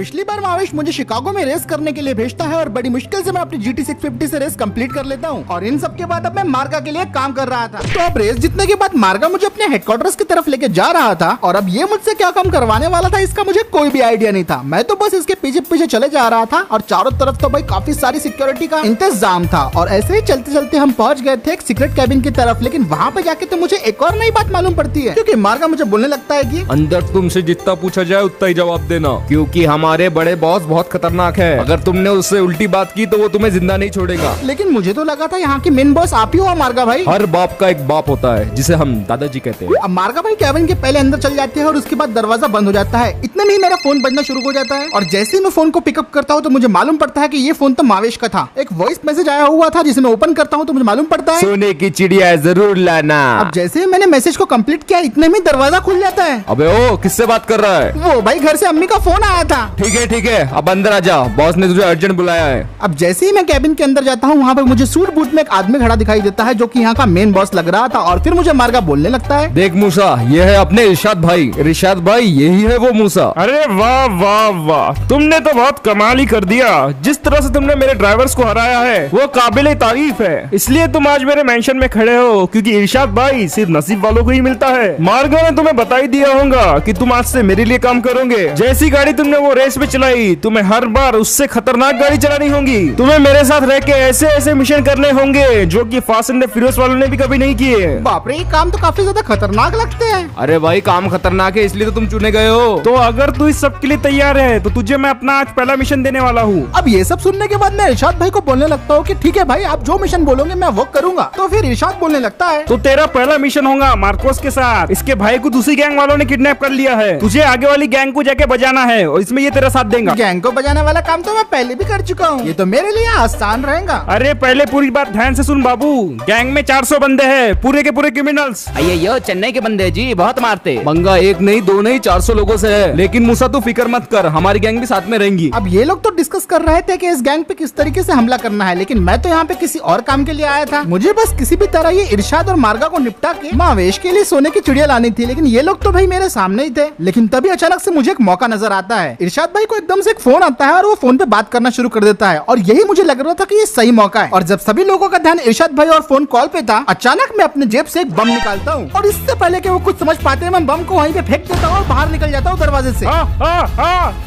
पिछली बार मावेश मुझे शिकागो में रेस करने के लिए भेजता है और बड़ी मुश्किल से मैं अपनी GT 650 से रेस कंप्लीट कर लेता हूँ। और इन सब के बाद अब मैं मार्गा के लिए काम कर रहा था। तो अब रेस जीतने के बाद मार्गा मुझे अपने हेडक्वार्टर्स की तरफ लेके जा रहा था और अब ये मुझसे क्या काम करवाने वाला था इसका मुझे कोई भी आइडिया नहीं था। मैं तो बस इसके पीछे पीछे चले जा रहा था और चारों तरफ तो भाई काफी सारी सिक्योरिटी का इंतजाम था। और ऐसे ही चलते चलते हम पहुंच गए थे एक सीक्रेट कैबिन की तरफ। लेकिन वहाँ पे जाके तो मुझे एक और नई बात मालूम पड़ती है, क्योंकि मार्गा मुझे बोलने लगता है कि अंदर तुमसे जितना पूछा जाए उतना ही जवाब देना, क्योंकि हमारे बड़े बॉस बहुत खतरनाक है। अगर तुमने उससे उल्टी बात की तो वो तुम्हें जिंदा नहीं छोड़ेगा। लेकिन मुझे तो लगा था यहाँ के मेन बॉस आप ही हो मार्गा भाई। हर बाप का एक बाप होता है जिसे हम दादाजी कहते हैं। अब मार्गा भाई कैबिन के पहले अंदर चल जाते हैं और उसके बाद दरवाजा बंद हो जाता है। इतना नहीं मेरा फोन बजना शुरू हो जाता है और जैसे ही मैं फोन को पिकअप करता हूँ तो मुझे मालूम पड़ता है कि ये फोन तो मावेश का था। एक वॉइस मैसेज आया हुआ था जिसे मैं ओपन करता हूँ तो मुझे मालूम पड़ता है सोने की चिड़िया जरूर लाना। अब जैसे ही मैंने मैसेज को कंप्लीट किया इतने में दरवाजा खुल जाता है। अबे ओ किससे बात कर रहा है? वो भाई घर से अम्मी का फोन आया था। ठीक है अब अंदर आ जा, बॉस ने तुझे अर्जेंट बुलाया है। अब जैसे ही मैं कैबिन के अंदर जाता हूँ वहाँ पर मुझे सूट बूट में एक आदमी खड़ा दिखाई देता है जो कि यहाँ का मेन बॉस लग रहा था और फिर मुझे मार्गा बोलने लगता है, देख मूसा, ये है अपने इरशाद भाई। इरशाद भाई यही है वो मूसा। अरे वाह वाह वाह, तुमने तो बहुत कमाल ही कर दिया। जिस तरह से तुमने मेरे ड्राइवर्स को हराया है वो काबिले तारीफ है। इसलिए तुम आज मेरे मेंशन में खड़े हो, क्योंकि इरशाद भाई सिर्फ नसीब वालों को ही मिलता है। मार्गा ने तुम्हें बता ही दिया होगा कि तुम आज से मेरे लिए काम करोगे। जैसी गाड़ी तुमने वो रेस में चलाई, तुम्हें हर बार उससे खतरनाक गाड़ी चलानी होगी। तुम्हें मेरे साथ रह के ऐसे ऐसे मिशन करने होंगे जो कि फास्ट एंड फ्यूरियस वालों ने भी कभी नहीं किए। बाप रे, ये काम तो काफी ज्यादा खतरनाक लगते हैं। अरे भाई काम खतरनाक है इसलिए तो तुम चुने गए हो। तो अगर तू इस सब के लिए तैयार है तो तुझे मैं अपना आज पहला मिशन देने वाला हूँ। अब ये सब सुनने के बाद मैं इरशाद भाई को बोलने लगता हूँ कि ठीक है भाई, आप जो मिशन बोलोगे मैं वो करूंगा। तो फिर इरशाद बोलने लगता है, तो तेरा पहला मिशन होगा मार्कोस के साथ। इसके भाई को दूसरी गैंग वालों ने किडनैप कर लिया है। तुझे आगे वाली गैंग को जाके बजाना है और इसमें ये तेरा साथ देगा। गैंग को बजाने वाला काम तो मैं पहले भी कर चुका हूँ, ये तो मेरे लिए आसान रहेगा। अरे पहले पूरी बात ध्यान से सुन बाबू। गैंग में 400 बंदे हैं, पूरे के पूरे क्रिमिनल्स। ये चेन्नई के बंदे जी, बहुत मारते। पंगा एक नहीं दो नहीं 400 लोगों से है। लेकिन मूसा तू फिक्र मत कर, हमारी गैंग भी साथ में रहेंगी। अब ये लोग तो डिस्कस कर रहे थे कि इस गैंग पे किस तरीके से हमला करना है, लेकिन मैं तो यहाँ पे किसी और काम के लिए आया था। मुझे बस किसी भी तरह ये इरशाद और मार्गा को निपटा के मावेश के लिए सोने की चिड़िया लानी थी। लेकिन ये लोग तो भाई मेरे सामने ही थे। लेकिन तभी अचानक से मुझे एक मौका नजर आता है। इरशाद भाई को एकदम से एक फोन आता है और वो फोन पे बात करना शुरू कर देता है और यही मुझे लग रहा था कि ये सही मौका है। और जब सभी लोगों का ध्यान इरशाद भाई और फोन कॉल पे था, अचानक मैं अपने जेब से एक बम निकालता हूँ और इससे पहले कि वो कुछ समझ पाते हैं मैं बम को वहीं पे फेंक देता हूँ और बाहर निकल जाता हूँ दरवाजे से।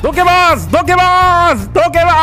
धोखेबाज धोखेबाज धोखेबाज।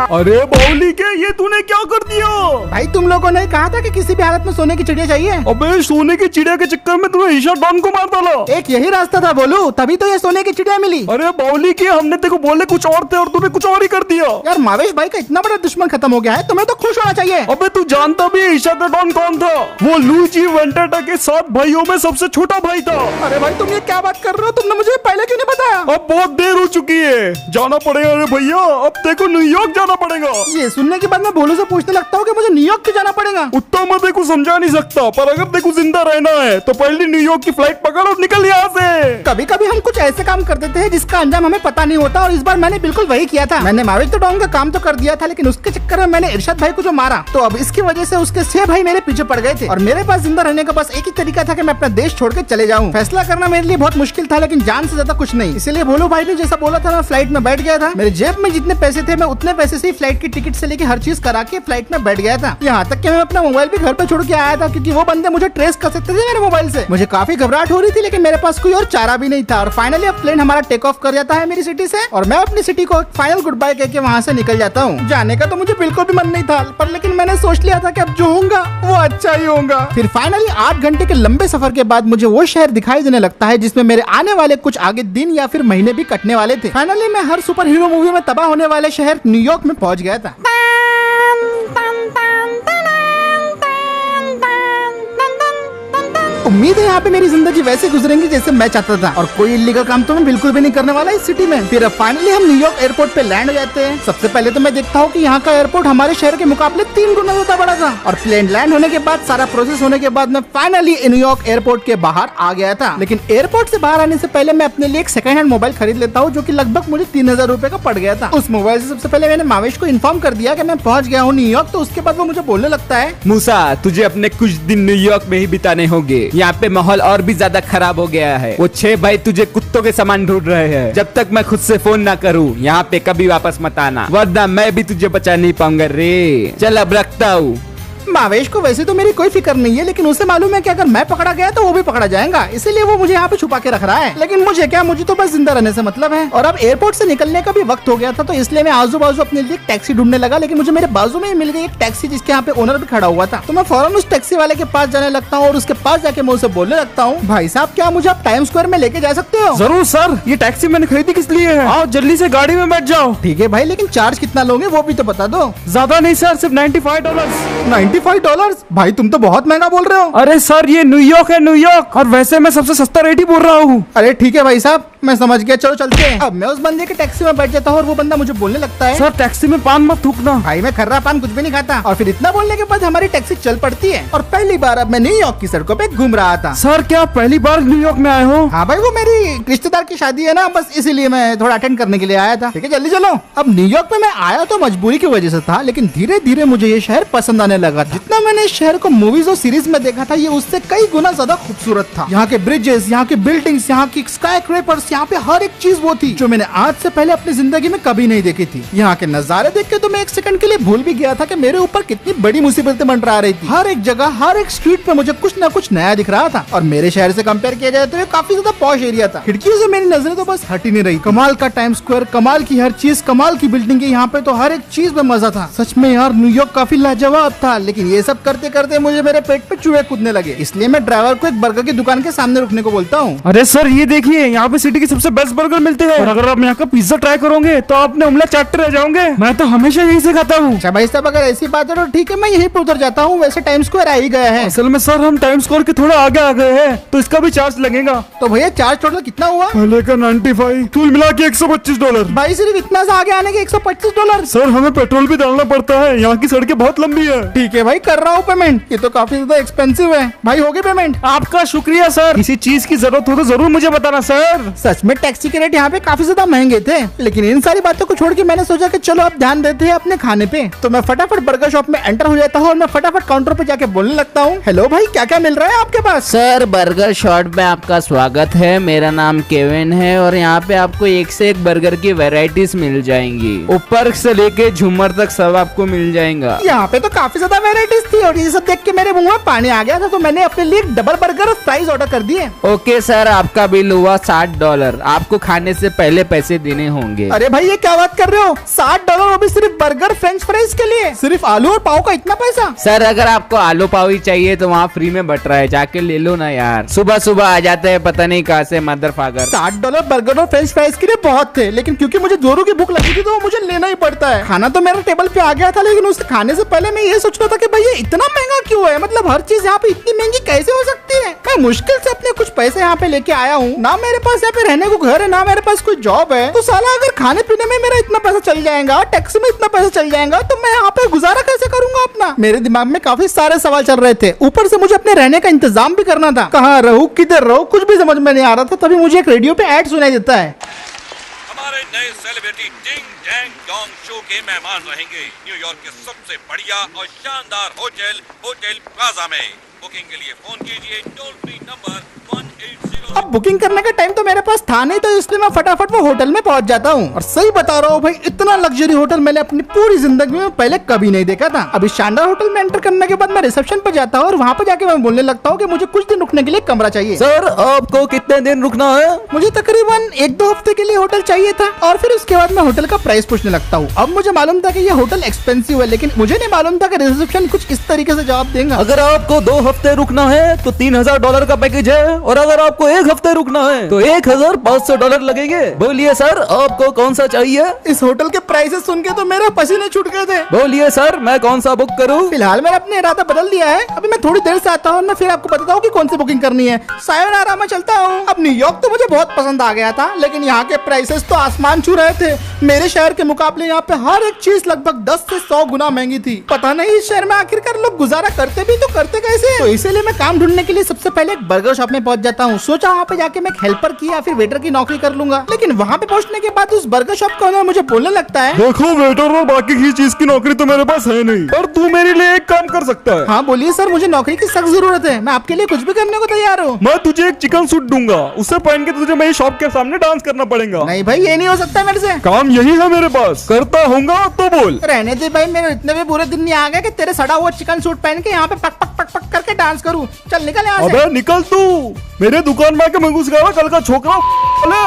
अरे बाउली के, ये तूने क्या कर दिया? भाई तुम लोगों ने कहा था कि किसी भी हालत में सोने की चिड़िया चाहिए। अबे सोने की चिड़िया के चक्कर में तूने इरशाद डॉन को मार डाला। एक यही रास्ता था बोलू, तभी तो ये सोने की चिड़िया मिली। अरे बाउली के, हमने तेरे को बोले कुछ और थे और तूने कुछ और ही कर दिया। यार मावेश भाई का इतना बड़ा दुश्मन खत्म हो गया है, तुम्हें तो खुश होना चाहिए। अबे तू जानता भी इरशाद डॉन कौन था? वो लुइजी वेंटेटा के 7 भाइयों में सबसे छोटा भाई था। अरे भाई तुम ये क्या बात कर रहे हो? तुमने मुझे पहले क्यों नहीं बताया? अब बहुत देर हो चुकी है, जाना पड़ेगा। अरे भैया अब देखो न्यूयॉर्क जाना पड़ेगा। ये सुनने के बाद मैं भोलू से पूछने लगता हूँ कि मुझे न्यूयॉर्क क्यों जाना पड़ेगा। उतना मैं देखो समझा नहीं सकता, पर अगर देखो जिंदा रहना है तो पहले न्यूयॉर्क की फ्लाइट पकड़ और निकल यहाँ से। कभी कभी हम कुछ ऐसे काम कर देते हैं जिसका अंजाम हमें पता नहीं होता और इस बार मैंने बिल्कुल वही किया था। मैंने मावेश द डॉन का काम तो कर दिया था, लेकिन उसके चक्कर में मैंने इरशाद भाई को जो मारा, तो अब इसकी वजह से उसके 6 भाई मेरे पीछे पड़ गए थे और मेरे पास जिंदा रहने का बस एक ही तरीका था कि मैं अपना देश छोड़ के चले जाऊँ। फैसला करना मेरे लिए बहुत मुश्किल था, लेकिन जान से ज्यादा कुछ नहीं। इसलिए भोलू भाई ने जैसा बोला था मैं फ्लाइट में बैठ गया था। मेरे जेब में जितने पैसे थे मैं उतने पैसे से फ्लाइट की टिकट से लेके हर चीज करा के फ्लाइट में बैठ गया था। यहाँ तक कि मैं अपना मोबाइल भी घर पे छोड़ के आया था, क्योंकि वो बंदे मुझे ट्रेस कर सकते थे मेरे मोबाइल से। मुझे काफी घबराहट हो रही थी, लेकिन मेरे पास कोई और चारा भी नहीं था। और फाइनली अब प्लेन हमारा टेक ऑफ कर जाता है मेरी सिटी से और मैं अपनी सिटी को फाइनल गुड बाय कहके वहाँ से निकल जाता हूँ। जाने का तो मुझे बिल्कुल भी मन नहीं था, पर लेकिन मैंने सोच लिया था कि अब जो होगा वो अच्छा ही होगा। फिर फाइनली 8 घंटे के लंबे सफर के बाद मुझे वो शहर दिखाई देने लगता है जिसमें मेरे आने वाले कुछ आगे दिन या फिर महीने भी कटने वाले थे। फाइनली मैं हर सुपर हीरो मूवी में तबाह होने वाले शहर न्यूयॉर्क में पहुंच गया था। उम्मीद है यहाँ पे मेरी जिंदगी वैसे गुजरेंगी जैसे मैं चाहता था और कोई इलीगल काम तो मैं बिल्कुल भी नहीं करने वाला इस सिटी में। फिर अब फाइनली हम न्यूयॉर्क एयरपोर्ट पे लैंड हो जाते हैं। सबसे पहले तो मैं देखता हूँ कि यहाँ का एयरपोर्ट हमारे शहर के मुकाबले 3 गुना ज्यादा बड़ा था। और प्लेन लैंड होने के बाद सारा प्रोसेस होने के बाद मैं फाइनली न्यूयॉर्क एयरपोर्ट के बाहर आ गया था। लेकिन एयरपोर्ट से बाहर आने से पहले मैं अपने लिए एक सेकंड हैंड मोबाइल खरीद लेता हूँ, जो की लगभग मुझे 3000 रुपए का पड़ गया था। उस मोबाइल से सबसे पहले मैंने मावेश को इन्फॉर्म कर दिया कि मैं पहुंच गया हूँ न्यूयॉर्क। तो उसके बाद वो मुझे बोलने लगता है, मूसा तुझे अपने कुछ दिन न्यूयॉर्क में ही बिताने होंगे, यहाँ पे माहौल और भी ज्यादा खराब हो गया है। वो 6 भाई तुझे कुत्तों के समान ढूंढ रहे हैं। जब तक मैं खुद से फोन ना करूँ यहाँ पे कभी वापस मत आना, वरना मैं भी तुझे बचा नहीं पाऊंगा रे। चल अब रखता हूँ। मावेश को वैसे तो मेरी कोई फिक्र नहीं है, लेकिन उसे मालूम है कि अगर मैं पकड़ा गया तो वो भी पकड़ा जाएगा, इसीलिए वो मुझे यहाँ पे छुपा के रख रहा है। लेकिन मुझे क्या, मुझे तो बस जिंदा रहने से मतलब है। और अब एयरपोर्ट से निकलने का भी वक्त हो गया था, तो इसलिए मैं आजू बाजू अपने लिए एक टैक्सी ढूंढने लगा। लेकिन मुझे मेरे बाजू में ही मिल गई एक टैक्सी जिसके यहाँ पे ओनर भी खड़ा हुआ था। तो मैं फौरन उस टैक्सी वाले के पास जाने लगता हूँ और उसके पास जाके मैं उसे बोलने लगता हूँ, भाई साहब क्या मुझे आप टाइम स्क्वायर में लेके जा सकते हो? जरूर सर, ये टैक्सी मैंने खरीदी किस लिए है। आओ जल्दी से गाड़ी में बैठ जाओ। ठीक है भाई, लेकिन चार्ज कितना लोगे वो भी तो बता दो। ज्यादा नहीं सर, सिर्फ $95। $95? भाई तुम तो बहुत महंगा बोल रहे हो। अरे सर ये न्यूयॉर्क है, न्यूयॉर्क, और वैसे मैं सबसे सस्ता रेट ही बोल रहा हूँ। अरे ठीक है भाई साहब, मैं समझ गया, चलो चलते हैं। अब मैं उस बंदे के टैक्सी में बैठ जाता हूँ और वो बंदा मुझे बोलने लगता है, सर टैक्सी में पान मत थूकना। भाई मैं खर्रा पान कुछ भी नहीं खाता। और फिर इतना बोलने के बाद हमारी टैक्सी चल पड़ती है और पहली बार अब मैं न्यूयॉर्क की सड़कों पे घूम रहा था। सर क्या आप पहली बार न्यूयॉर्क में आए हो? हाँ भाई, वो मेरी रिश्तेदार की शादी है ना, बस इसीलिए मैं थोड़ा अटेंड करने के लिए आया था। ठीक है जल्दी चलो। अब न्यूयॉर्क में मैं आया तो मजबूरी की वजह से था, लेकिन धीरे धीरे मुझे ये शहर पसंद आने लगा था। जितना मैंने इस शहर को मूवीज और सीरीज में देखा था, ये उससे कई गुना ज्यादा खूबसूरत था। यहाँ के ब्रिजेस, यहाँ के बिल्डिंग्स, यहाँ की स्काई क्रेपर्स, यहाँ पे हर एक चीज वो थी जो मैंने आज से पहले अपनी जिंदगी में कभी नहीं देखी थी। यहाँ के नजारे देख के तो मैं एक सेकंड के लिए भूल भी गया था कि मेरे ऊपर कितनी बड़ी मुसीबतें मंडरा रही थी। हर एक जगह, हर एक स्ट्रीट पे मुझे कुछ न कुछ नया दिख रहा था। और मेरे शहर से कंपेयर किया जाए तो ये काफी ज्यादा पॉश एरिया था। खिड़कियों से मेरी नजरें तो बस हट ही नहीं रही। कमाल का टाइम स्क्वायर, कमाल की हर चीज, कमाल की बिल्डिंग, यहाँ पे तो हर एक चीज में मजा था। सच में यार न्यूयॉर्क काफी लाजवाब था। लेकिन ये सब करते करते मुझे मेरे पेट पे चूहे कूदने लगे, इसलिए मैं ड्राइवर को एक बर्गर की दुकान के सामने रुकने को बोलता हूँ। अरे सर ये देखिए, यहाँ पे सिटी के सबसे बेस्ट बर्गर मिलते हैं, और अगर आप यहाँ का पिज्जा ट्राई करोगे तो आपने उंगलियां चाटते रह जाओगे। मैं तो हमेशा यही से खाता हूँ। अच्छा भाई साहब, अगर ऐसी बात है तो ठीक है, मैं यहीं पे उतर जाता हूँ। वैसे टाइम स्क्वायर आ ही गया है। असल में सर हम टाइम स्क्वायर के थोड़ा आगे आ गए हैं, तो इसका भी चार्ज लगेगा। तो भैया चार्ज टोटल कितना हुआ? पहले का 95, कुल मिला के $125। भाई सिर्फ इतना सा आगे आने के $125? सर हमें पेट्रोल भी डालना पड़ता है, यहाँ की सड़कें बहुत लंबी है। ठीक है भाई, कर रहा हूँ पेमेंट। ये तो काफी ज्यादा एक्सपेंसिव है। भाई होगी पेमेंट? आपका शुक्रिया सर। किसी चीज की जरूरत हो तो जरूर मुझे बताना सर। सच में टैक्सी के रेट यहाँ पे काफी ज्यादा महंगे थे, लेकिन इन सारी बातों को छोड़ के मैंने सोचा कि चलो अब ध्यान देते हैं अपने खाने पे। तो मैं फटाफट बर्गर शॉप में एंटर हो जाता हूँ और मैं फटाफट काउंटर पे जाके बोलने लगता हूँ, हेलो भाई क्या क्या मिल रहा है आपके पास? सर बर्गर शॉप में आपका स्वागत है। मेरा नाम केविन है और यहाँ पे आपको एक से एक बर्गर की वैरायटीज मिल जाएंगी। ऊपर से लेके झूमर तक सब आपको मिल जाएगा। यहाँ पे तो काफी ज्यादा वैरायटीज थी और ये सब देख के मेरे मुंह में पानी आ गया था, तो मैंने अपने लिए डबल बर्गर और फ्राइज ऑर्डर कर दिए। ओके सर, आपका बिल हुआ $60। आपको खाने से पहले पैसे देने होंगे। अरे भाई ये क्या बात कर रहे हो? $60 वो भी सिर्फ बर्गर फ्रेंच फ्राइज के लिए? सिर्फ आलू और पाव का इतना पैसा? सर अगर आपको आलू पाव ही चाहिए तो वहाँ फ्री में बट रहा है, जाके ले लो ना यार। सुबह सुबह आ जाते हैं पता नहीं कहाँ से मदर फागर। $60 बर्गर और फ्रेंच फ्राइज के लिए बहुत थे, लेकिन क्योंकि मुझे जोरों की भूख लगी थी तो वो मुझे लेना ही पड़ता है। खाना तो मेरे टेबल पे आ गया था, लेकिन उसे खाने से पहले मैं ये सोच रहा था कि भाई ये इतना महंगा क्यों है? मतलब हर चीज यहाँ पे इतनी महंगी कैसे हो सकती है? मैं मुश्किल से अपने कुछ पैसे यहाँ पे लेके आया हूँ। ना मेरे पास यहाँ पे रहने को घर है, ना मेरे पास कोई जॉब है। तो साला अगर खाने पीने में मेरा इतना पैसा चल जाएगा, टैक्सी में इतना पैसा चल जाएगा, तो मैं यहाँ पे गुजारा कैसे करूंगा अपना? मेरे दिमाग में काफी सारे सवाल चल रहे थे। ऊपर से मुझे अपने रहने का इंतजाम भी करना था। कहाँ रहूं, किधर रहूं, कुछ भी समझ में नहीं आ रहा था। तभी मुझे एक रेडियो पे ऐड सुनाई देता है। हमारे नए सेलिब्रिटी डिंग डैंग डोंग शो के मेहमान रहेंगे न्यूयॉर्क के सबसे बढ़िया और शानदार होटल प्लाजा में। बुकिंग के लिए फोन कीजिए टोल फ्री नंबर 180। अब बुकिंग करने का टाइम तो मेरे पास था नहीं, तो इसलिए मैं फटाफट वो होटल में पहुंच जाता हूँ। और सही बता रहा हूँ भाई, इतना लग्जरी होटल मैंने अपनी पूरी जिंदगी में पहले कभी नहीं देखा था। अभी शानदार होटल में एंटर करने के बाद मैं रिसेप्शन पर जाता हूँ और वहाँ पे जाके मैं बोलने लगता हूँ कि मुझे कुछ दिन रुकने के लिए कमरा चाहिए। सर आपको कितने दिन रुकना है? मुझे तकरीबन 1-2 हफ्ते के लिए होटल चाहिए था। और फिर उसके बाद मैं होटल का प्राइस पूछने लगता हूँ। अब मुझे मालूम था कि ये होटल एक्सपेंसिव है, लेकिन मुझे नहीं मालूम था कि रिसेप्शन कुछ इस तरीके से जवाब देगा। अगर आपको 2 हफ्ते रुकना है तो $3000 का पैकेज है, और अगर आपको 1 हफ्ते रुकना है तो $1500 लगेंगे। बोलिए सर आपको कौन सा चाहिए? इस होटल के प्राइसेस सुन के तो मेरे पसीने छूट गए थे। बोलिए सर मैं कौन सा बुक करूं? फिलहाल मैंने अपने इरादा बदल दिया है। अभी मैं थोड़ी देर से आता हूँ और मैं फिर आपको बताता हूँ कि कौन सी बुकिंग करनी है। सायोनारा में चलता हूँ। अब न्यूयॉर्क तो मुझे बहुत पसंद आ गया था, लेकिन यहाँ के प्राइसेस तो आसमान छू रहे थे। मेरे शहर के मुकाबले यहाँ पे हर एक चीज लगभग 10 से 100 गुना महंगी थी। पता नहीं इस शहर में आखिरकार लोग गुजारा करते भी तो करते कैसे तो इसीलिए मैं काम ढूंढने के लिए सबसे पहले एक बर्गर शॉप में पहुंच जाता हूँ। सोचा वहाँ पे जाके मैं एक हेल्पर की या फिर वेटर की नौकरी कर लूंगा, लेकिन वहाँ पे पहुँचने के बाद उस बर्गर शॉप का ओनर मुझे बोलने लगता है, देखो वेटर और बाकी की चीज की नौकरी तो मेरे पास है नहीं, पर तू मेरे लिए एक काम कर सकता है। हाँ बोलिए सर, मुझे नौकरी की सख्त जरूरत है, मैं आपके लिए कुछ भी करने को तैयार हूँ। मैं तुझे एक चिकन सूट दूंगा, उसे पहन के तुझे मेरी शॉप के सामने डांस करना पड़ेगा। नहीं भाई, ये नहीं हो सकता मेरे से। काम यही है मेरे पास, करता होऊंगा तो बोल। रहने दे भाई, मेरे इतने भी बुरे दिन नहीं आ गए कि तेरे सड़ा हुआ चिकन सूट पहन के यहाँ पे पक पक पक पक करके डांस करूँ। चल निकल यहाँ से। अबे निकल तू, मेरे दुकान में आके मैं घुस गया कल का छोकरा।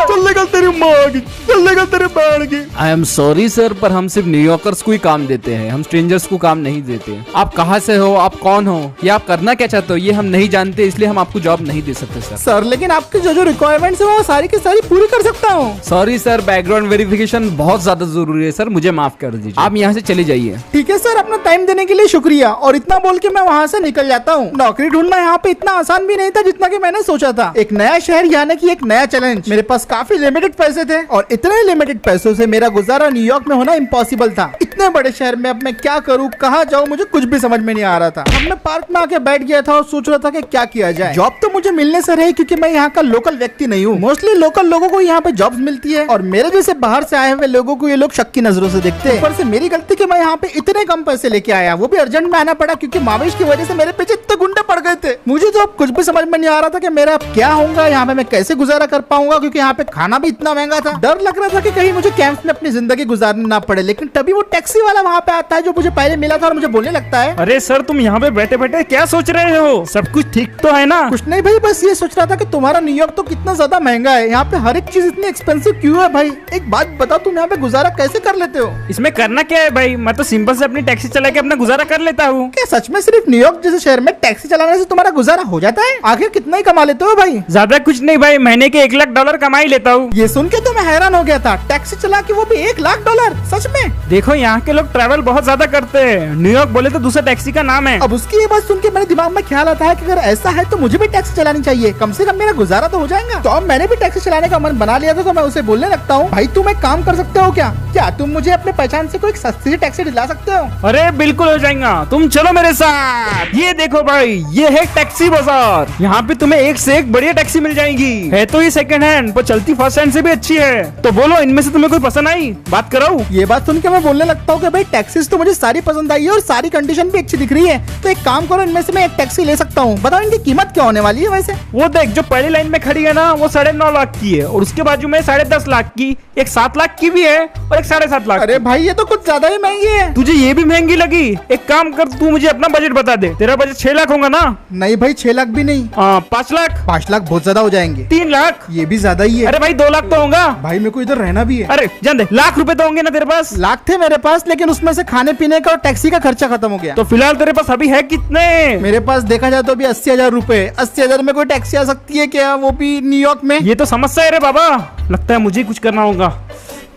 चल निकल तेरी माँ की, चल निकल तेरे बहन की। आई एम सॉरी सर, पर हम सिर्फ न्यूयॉर्कर्स को ही काम देते हैं, हम स्ट्रेंजर्स को काम नहीं देते। आप कहाँ से हो, आप कौन हो, या आप करना क्या चाहते हो, ये हम नहीं जानते, इसलिए हम आपको जॉब नहीं दे सकते सर। सर लेकिन आपकी जो जो रिक्वायरमेंट्स है वो सारी की सारी पूरी कर सकता हूँ। सॉरी सर, बैकग्राउंड वेरिफिकेशन बहुत ज्यादा जरूरी है सर, मुझे माफ कर दीजिए, आप यहाँ से चले जाइए। ठीक है सर, अपना टाइम देने के लिए शुक्रिया। और इतना बोल के मैं वहाँ से निकल जाता हूँ। नौकरी ढूंढना यहाँ पे इतना आसान भी नहीं था जितना कि मैंने सोचा था। एक नया शहर यानी कि एक नया चैलेंज। मेरे पास काफी लिमिटेड पैसे थे और इतने लिमिटेड पैसों से मेरा गुजारा न्यूयॉर्क में होना इम्पॉसिबल था। इतने बड़े शहर में अब मैं क्या करूँ, कहाँ जाऊँ, मुझे कुछ भी समझ में नहीं आ रहा था। अब मैं पार्क में आके बैठ गया था और सोच रहा था कि क्या किया जाए। जॉब तो मुझे मिलने से रही क्योंकि मैं यहाँ का लोकल व्यक्ति नहीं हूँ। मोस्टली लोकल लोगों को यहाँ पे जॉब्स मिलती है और मेरे जैसे बाहर से आए हुए लोगों को ये लोग शक की नजरों से देखते हैं। ऊपर से मेरी गलती कि मैं यहाँ पे इतने कम पैसे लेके आया, वो भी अर्जेंट में आना पड़ा क्योंकि माविश की वजह से मेरे पीछे इतने गुंडे पड़ गए थे। मुझे तो अब कुछ भी समझ में नहीं आ रहा था कि मेरा अब क्या होगा, यहाँ पे मैं कैसे गुजारा कर पाऊंगा क्योंकि यहाँ पे खाना भी इतना महंगा था। डर लग रहा था कि कहीं मुझे कैंप में अपनी जिंदगी गुजारनी ना पड़े। लेकिन तभी वो टैक्सी वाला वहाँ पे आता है जो मुझे पहले मिला था और मुझे बोलने लगता है, अरे सर तुम यहाँ पे बैठे बैठे क्या सोच रहे हो, सब कुछ ठीक तो है ना? कुछ नहीं भाई, बस ये सोच रहा था कि तुम्हारा न्यूयॉर्क तो कितना ज्यादा महंगा है, यहाँ पे हर एक चीज इतनी एक्सपेंसिव क्यों है भाई। एक बात बताओ, तुम यहाँ पे गुजारा कैसे कर लेते हो? इसमें करना क्या है भाई, मैं तो सिंपल से अपनी टैक्सी चला के अपना गुजारा कर लेता हूँ। क्या सच में सिर्फ न्यूयॉर्क जैसे शहर में टैक्सी चलाने से तुम्हारा गुजारा हो जाता है? आखिर कितना ही कमा लेते हो भाई? ज्यादा कुछ नहीं भाई, महीने के $1,00,000 कमाई लेता हूँ। ये सुन के तो मैं हैरान हो गया था, टैक्सी चला के वो भी $1,00,000, सच में? देखो यहाँ के लोग ट्रैवल बहुत ज्यादा करते हैं, न्यूयॉर्क बोले तो दूसरा टैक्सी का नाम है। अब उसकी ये बात सुन के मेरे दिमाग में ख्याल आता है कि अगर ऐसा है तो मुझे भी टैक्सी चलानी चाहिए, कम से कम मेरा गुजारा तो हो जाएगा। तो अब मैंने भी टैक्सी चलाने का मन बना लिया था। तो मैं उसे बोलने लगता हूँ, भाई तुम एक काम कर सकते हो क्या तुम मुझे अपने पहचान से कोई सस्ती टैक्सी दिला सकते हो? अरे बिल्कुल हो जाएगा, तुम चलो मेरे साथ। ये देखो भाई, ये है टैक्सी बाजार, यहाँ पे तुम्हें एक से एक बढ़िया टैक्सी मिल जाएगी। है तो ये सेकंड हैंड, पर चलती फर्स्ट हैंड से भी अच्छी है। तो बोलो इनमें से तुम्हें कोई पसंद आई, बात करो। ये बात सुन के मैं बोलने लगता हूँ कि भाई टैक्सीज तो मुझे सारी पसंद आई है और सारी कंडीशन भी अच्छी दिख रही है। तो एक काम करो, इनमें से मैं एक टैक्सी ले सकता हूँ। बताओ इनकी कीमत क्या होने वाली है वैसे? वो देख, जो पहली लाइन में खड़ी है ना, वो 9.5 लाख की है, और उसके बाजू में 10.5 लाख की, एक 7 लाख की भी है और एक 7.5 लाख। अरे भाई ये तो कुछ ज्यादा ही महंगी है। तुझे ये भी महंगी लगी? एक काम कर, तू मुझे अपना बजट बता दे। तेरा बजट 6 लाख होगा ना? नहीं भाई, 6 लाख भी नहीं। 5 लाख? 5 लाख बहुत ज्यादा हो जाएंगे। 3 लाख? ये भी ज्यादा ही है। अरे भाई 2 लाख तो होगा। भाई मेरे को इधर रहना भी है। अरे जान दे, लाख रुपए तो होंगे ना तेरे पास? लाख थे मेरे पास, लेकिन उसमें से खाने पीने का और टैक्सी का खर्चा खत्म हो गया। तो फिलहाल तेरे पास अभी है कितने? मेरे पास देखा जाए तो अभी 80,000 रूपए। 80,000 में कोई टैक्सी आ सकती है क्या, वो भी न्यूयॉर्क में? ये तो समस्या है रे बाबा, लगता है मुझे कुछ करना होगा।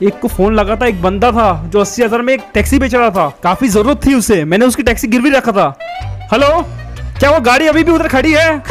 एक को फोन लगा था, एक बंदा था जो 80,000 में एक टैक्सी बेच रहा था, काफी जरूरत थी उसे, मैंने उसकी टैक्सी गिरवी रखा था। हेलो, क्या वो गाड़ी अभी भी उधर खड़ी है?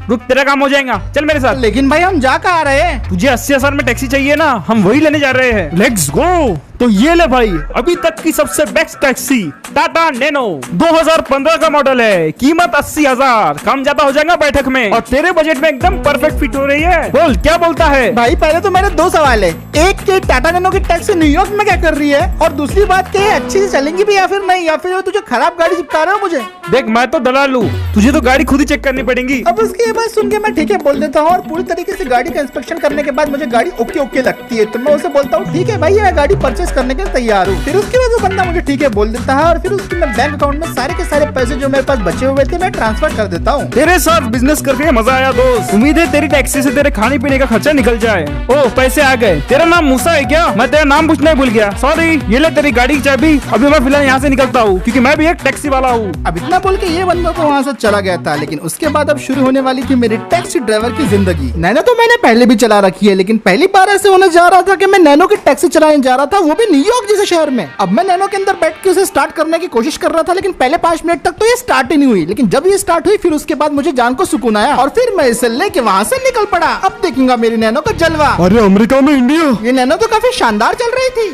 रुक, तेरा काम हो जाएगा, चल मेरे साथ। लेकिन भाई हम जा कहाँ रहे हैं? तुझे 80,000 में टैक्सी चाहिए ना, हम वही लेने जा रहे हैं, लेट्स गो। तो ये ले भाई, अभी तक की सबसे बेस्ट टैक्सी, टाटा नैनो 2015 का मॉडल है, कीमत 80,000, कम ज्यादा हो जाएगा बैठक में, और तेरे बजट में एकदम परफेक्ट फिट हो रही है। बोल क्या बोलता है? भाई पहले तो मेरे 2 सवाल है। एक कि टाटा नैनो की टैक्सी न्यूयॉर्क में क्या कर रही है, और दूसरी बात कि अच्छी से चलेंगी भी या फिर नहीं, या फिर तुझे खराब गाड़ी चिपका रहे हो मुझे? देख मैं तो दलाल हूँ, तुझे तो गाड़ी खुद ही चेक करनी पड़ेगी। अब उसकी ये बात सुन के मैं ठीक है बोल देता हूँ, और पूरी तरीके से गाड़ी का इंस्पेक्शन करने के बाद मुझे गाड़ी ओके ओके लगती है तो मैं उसे बोलता हूँ ठीक है भाई, मैं गाड़ी परचेस करने के लिए तैयार हूँ। फिर उसके बाद वो बंदा मुझे ठीक है बोल देता है, और फिर उसके मैं बैंक अकाउंट में सारे के सारे पैसे जो मेरे पास बचे हुए थे मैं ट्रांसफर कर देता हूँ। तेरे साथ बिजनेस करके मजा आया दोस्त, उम्मीद है तेरी टैक्सी से तेरे खाने पीने का खर्चा निकल जाए। ओ पैसे आ गए। तेरा नाम मूसा है क्या? मैं तेरा नाम पूछना ही भूल गया, सॉरी। ये ले तेरी गाड़ी की चाबी, अभी मैं फिलहाल यहाँ से निकलता हूँ क्योंकि मैं भी एक टैक्सी वाला हूँ। अब इतना बोल के ये बंदा तो वहाँ से चला गया था, लेकिन उसके बाद अब शुरू होने वाली थी मेरी टैक्सी ड्राइवर की जिंदगी। नैनो तो मैंने पहले भी चला रखी है, लेकिन पहली बार ऐसे होने जा रहा था कि मैं नैनो की टैक्सी चलाने जा रहा था, वो भी न्यूयॉर्क जैसे शहर में। अब मैं नैनो के अंदर बैठ के उसे स्टार्ट करने की कोशिश कर रहा था, लेकिन पहले 5 मिनट तक तो ये स्टार्ट ही नहीं हुई। लेकिन जब ये स्टार्ट हुई फिर उसके बाद मुझे जान को सुकून आया और फिर मैं इसे लेके वहाँ से निकल पड़ा। अब देखूंगा मेरी नैनो का जलवा। अरे अमेरिका में इंडिया, ये नैनो तो काफी शानदार चल रही थी।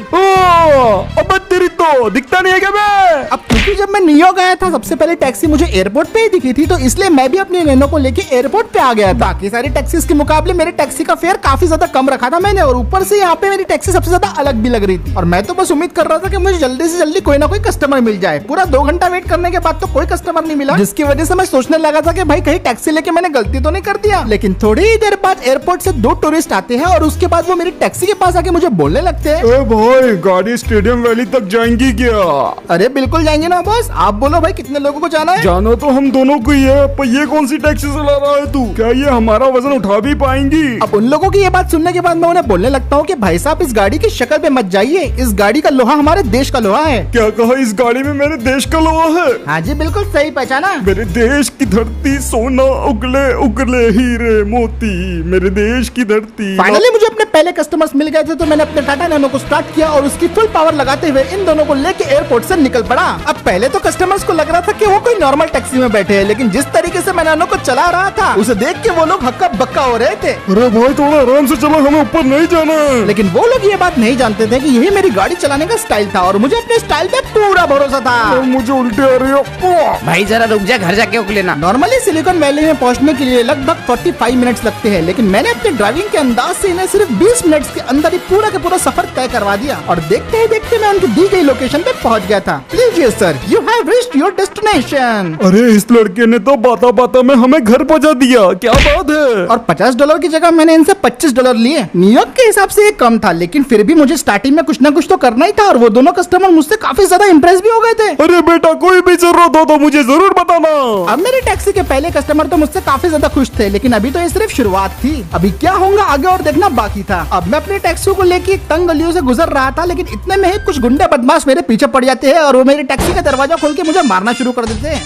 अब तेरी तो दिखता नहीं है क्या मैं? अब क्योंकि जब मैं न्यूयॉर्क आया था सबसे पहले टैक्सी मुझे एयरपोर्ट पे ही दिखी थी, तो इसलिए मैं भी अपनी नैनो को लेके एयरपोर्ट पे आ गया था। बाकी सारी टैक्सीज के मुकाबले मेरे टैक्सी का फेयर काफी ज्यादा कम रखा था मैंने, और ऊपर से यहाँ पे मेरी टैक्सी सबसे ज्यादा अलग भी लग रही थी। और मैं तो बस उम्मीद कर रहा था कि मुझे जल्दी से जल्दी कोई ना कोई कस्टमर मिल जाए। पूरा 2 घंटा वेट करने के बाद तो कोई कस्टमर नहीं मिला, जिसकी वजह से मैं सोचने लगा था कि भाई कहीं टैक्सी लेके मैंने गलती तो नहीं कर दिया। लेकिन थोड़ी ही देर बाद एयरपोर्ट से 2 टूरिस्ट आते हैं और उसके बाद वो मेरी टैक्सी के पास आके मुझे बोलने लगते हैं, ए भाई गाड़ी स्टेडियम वैली तक जाएंगी क्या? अरे बिल्कुल जाएंगे ना बॉस, आप बोलो भाई कितने लोगों को जाना है? जाना तो हम दोनों को ही है, पर ये कौन सी टैक्सी चला रहा है तू? क्या ये हमारा वजन उठा भी पाएंगी? अब उन लोगों की ये बात सुनने के बाद मैं उन्हें बोलने लगता हूँ कि भाई साहब इस गाड़ी की शक्ल पे मत जाइए, इस गाड़ी का लोहा हमारे देश का लोहा है। क्या कहा? इस गाड़ी में मेरे देश का लोहा है? हाँ जी बिल्कुल सही पहचाना। मेरे देश की धरती सोना उगले उगले हीरे मोती, मेरे देश की धरती। फाइनली मुझे अपने पहले कस्टमर्स मिल गए थे, तो मैंने अपने टाटा नैनो को स्टार्ट किया और उसकी फुल पावर लगाते हुए इन दोनों को लेके एयरपोर्ट से निकल पड़ा। अब पहले तो कस्टमर्स को लग रहा था कि वो कोई नॉर्मल टैक्सी में बैठे हैं, लेकिन जिस तरीके से मैं नैनो को चला रहा था उसे देख के वो लोग हक्का बक्का हो रहे थे। अरे भाई थोड़ा आराम से चलो, हमें ऊपर नहीं जाना है। लेकिन वो लोग ये बात नहीं जानते थे कि यही मेरी गाड़ी चलाने का स्टाइल था और मुझे अपने स्टाइल पे पूरा भरोसा था। मुझे उल्टी आ रही है। भाई जरा रुक जा, घर जाके उक लेना। नॉर्मली सिलिकॉन वैली में पहुंचने के लिए लगभग 45 मिनट्स लगते हैं, लेकिन मैंने अपने ड्राइविंग के अंदाज से इन्हें सिर्फ 20 मिनट्स के अंदर ही पूरा का पूरा सफर तय करवा दिया और देखते ही देखते मैं उनकी दी गई लोकेशन पे पहुंच गया था। लीजिए sir, you have reached your destination. अरे इस लड़के ने तो बाता बाता में हमें घर पहुंचा दिया, क्या बात है। और $50 की जगह मैंने इनसे $25 लिए। न्यूयॉर्क के हिसाब से ये कम था, लेकिन फिर भी मुझे स्टार्टिंग में कुछ ना कुछ तो करना ही था और वो दोनों कस्टमर मुझसे काफी ज्यादा इम्प्रेस भी हो गए थे। अरे बेटा कोई भी जरूरत हो तो मुझे जरूर बताना। अब मेरे टैक्सी के पहले कस्टमर तो मुझसे काफी ज्यादा खुश थे, लेकिन अभी तो ये सिर्फ शुरुआत थी। अभी क्या होगा आगे और देखना बाकी था। अब मैं अपने टैक्सी को लेके एक तंग गलियों से गुजर रहा था, लेकिन इतने में ही कुछ गुंडे बदमाश मेरे पीछे पड़ जाते हैं और वो मेरी टैक्सी का दरवाजा खोल के मुझे मारना शुरू कर देते हैं।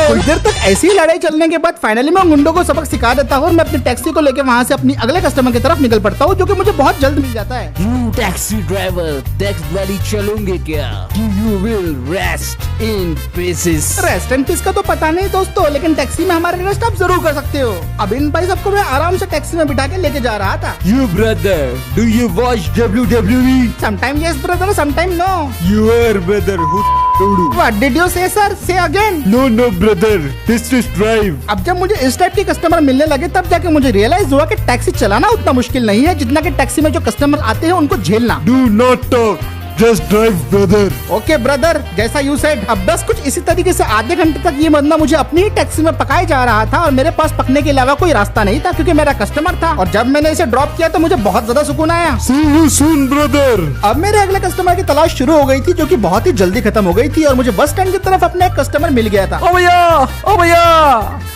कुछ देर तक ऐसी ही लड़ाई चलने के बाद फाइनली मैं गुंडों को सबक सिखा देता हूँ और मैं अपनी टैक्सी को लेकर वहाँ से अपनी अगले कस्टमर की तरफ निकल पड़ता हूँ, जो कि मुझे बहुत जल्द मिल जाता है। टैक्सी ड्राइवर, टैक्सी वाली चलोगे क्या? You will rest in pieces. Rest and peace का तो पता नहीं दोस्तों, लेकिन टैक्सी में हमारे रेस्ट आप जरूर कर सकते हो। अब इन भाई सबको मैं आराम से टैक्सी में बिठा के लेके जा रहा था। You brother, do you watch WWE? Sometime yes brother, sometime no. Your brother who What did you say sir? Say again. No brother, this is drive. अब जब मुझे इस टाइप के कस्टमर मिलने लगे तब जाके मुझे रियलाइज हुआ कि टैक्सी चलाना उतना मुश्किल नहीं है जितना कि टैक्सी में जो कस्टमर आते हैं उनको झेलना। Do not talk, just drive brother. Okay brother, जैसा यू सेड। अब बस कुछ इसी तरीके से आधे घंटे तक ये बंदा मुझे अपनी ही टैक्सी में पकाए जा रहा था और मेरे पास पकने के अलावा कोई रास्ता नहीं था क्योंकि मेरा कस्टमर था। और जब मैंने इसे ड्रॉप किया तो मुझे बहुत ज्यादा सुकून आया। See you soon brother. अब मेरे अगले कस्टमर की तलाश शुरू हो गई थी, जो कि बहुत ही जल्दी खत्म हो गई थी और मुझे बस स्टैंड की तरफ अपना एक कस्टमर मिल गया था। ओ भैया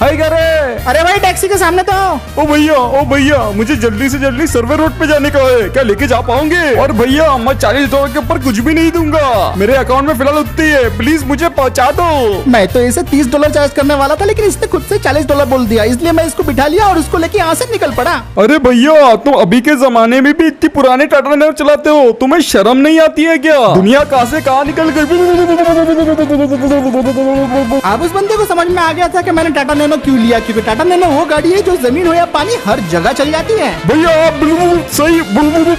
हाय करे। अरे भाई टैक्सी के सामने तो आओ। ओ भैया मुझे जल्दी से जल्दी सर्वे रोड पे जाने का है, क्या लेके जा पाओगे? और भैया मैं $40 के ऊपर कुछ भी नहीं दूंगा, मेरे अकाउंट में फिलहाल उतनी है, प्लीज मुझे पहुंचा दो। मैं तो इसे $30 चार्ज करने वाला था, लेकिन इसने खुद से $40 बोल दिया, इसलिए मैं इसको बिठा लिया और उसको लेके यहाँ से निकल पड़ा। अरे भैया तुम अभी के जमाने में भी इतनी पुराने टाटा नैनो चलाते हो, तुम्हें शर्म नहीं आती है क्या? दुनिया कहाँ से कहाँ निकल गई। अब उस बंदे को समझ में आ गया था कि मैंने टाटा नैनो क्यों लिया, क्योंकि टाटा नैनो वो गाड़ी है जो जमीन हो या पानी हर जगह चल जाती है। भैया आप बिल्कुल सही बोल रहे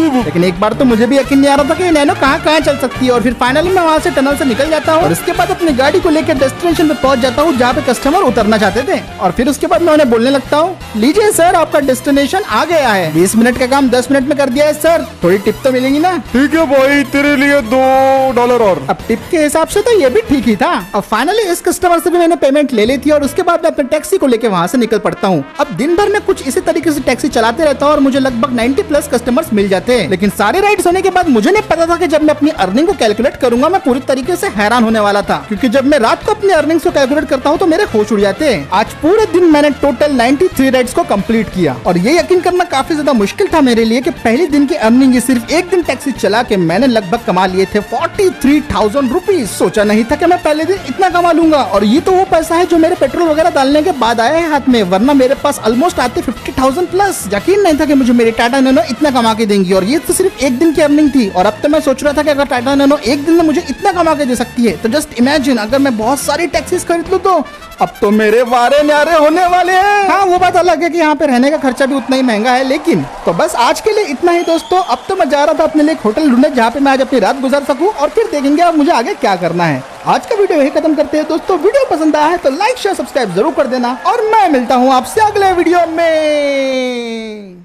हो। लेकिन एक बार तो मुझे भी यकीन नहीं आ रहा था कि नैनो कहाँ चल सकती है। और फिर फाइनली मैं वहाँ से टनल से निकल जाता हूँ और उसके बाद अपनी गाड़ी को लेकर डेस्टिनेशन पे पहुँच जाता हूँ जहाँ पे कस्टमर उतरना चाहते थे। और फिर उसके बाद मैं उन्हें बोलने लगता हूँ, लीजिए सर आपका डेस्टिनेशन आ गया है, 20 मिनट का काम 10 मिनट में कर दिया है सर, थोड़ी टिप तो मिलेगी ना? ठीक है भाई तेरे लिए $2 और। अब टिप के हिसाब से तो ये भी ठीक ही था। अब फाइनली इस कस्टमर से भी मैंने पेमेंट ले ली थी और उसके बाद मैं अपने टैक्सी को लेकर वहाँ से निकल पड़ता हूँ। अब दिन भर में कुछ इसी तरीके से टैक्सी चलाते रहता हूँ और मुझे लगभग 90+ कस्टमर्स मिल जाते हैं। लेकिन सारे राइड्स होने के बाद मुझे नहीं पता था कि जब मैं अपनी अर्निंग को कैलकुलेट करूंगा मैं पूरी तरीके से हैरान होने वाला था, क्योंकि जब मैं रात को अपनी अर्निंग्स को कैलकुलेट करता हूँ तो मेरे होश उड़ जाते हैं। आज पूरे दिन मैंने टोटल 93 राइड्स को कंप्लीट किया और ये यकीन करना काफी ज्यादा मुश्किल था मेरे लिए कि पहले दिन की अर्निंग सिर्फ एक दिन टैक्सी चला के मैंने लगभग कमा लिए थे 43,000 रुपीज। सोचा नहीं था कि मैं पहले दिन इतना कमा लूंगा, और ये तो वो पैसा है जो मेरे पेट्रोल वगैरह डालने के बाद आया है हाथ में, वरना मेरे पास ऑलमोस्ट आते 50,000 प्लस। यकीन नहीं था कि मुझे मेरी टाटा नैनो इतना कमा के देंगी, और ये तो सिर्फ एक दिन की अर्निंग थी। और अब तो मैं सोच रहा था कि अगर टाटा नैनो एक दिन में मुझे इतना कमा के दे सकती है तो जस्ट इमेजिन अगर मैं बहुत सारी टैक्सीज खरीद लूं तो अब तो मेरे वारे न्यारे होने वाले हैं। हाँ, वो बात अलग है कि यहाँ पे रहने का खर्चा भी उतना ही महंगा है, लेकिन तो बस आज के लिए इतना ही दोस्तों। अब तो मैं जा रहा था अपने लिए एक होटल ढूंढने जहाँ पे मैं आज अपनी रात गुजार सकूं, और फिर देखेंगे अब मुझे आगे क्या करना है। आज का वीडियो यही खत्म करते हैं दोस्तों। वीडियो पसंद आया है तो लाइक शेयर सब्सक्राइब जरूर कर देना, और मैं मिलता हूँ आपसे अगले वीडियो में।